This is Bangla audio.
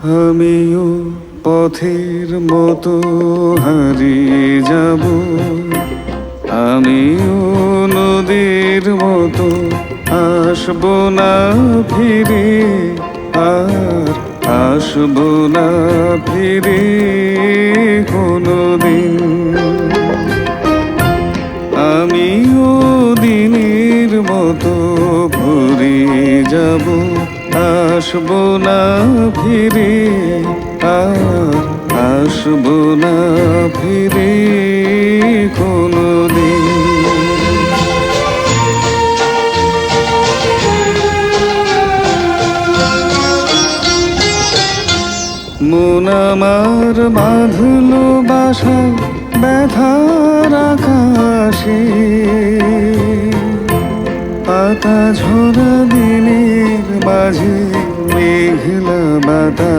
আমিও পথের মতো হারিয়ে যাব, আমিও নদীর মতো আসবো না ফিরে, আর আসবো না ফিরে কোনোদিন। আমিও দিনের মতো ভরে যাব, আসবো না ফিরে, আর আসবো না ফিরে কোনোদিন। মন আমার বাঁধলো বাসা ব্যথার আকাশে, পাতা ঝরা দিনের মাঝে মেঘলা বাতাস।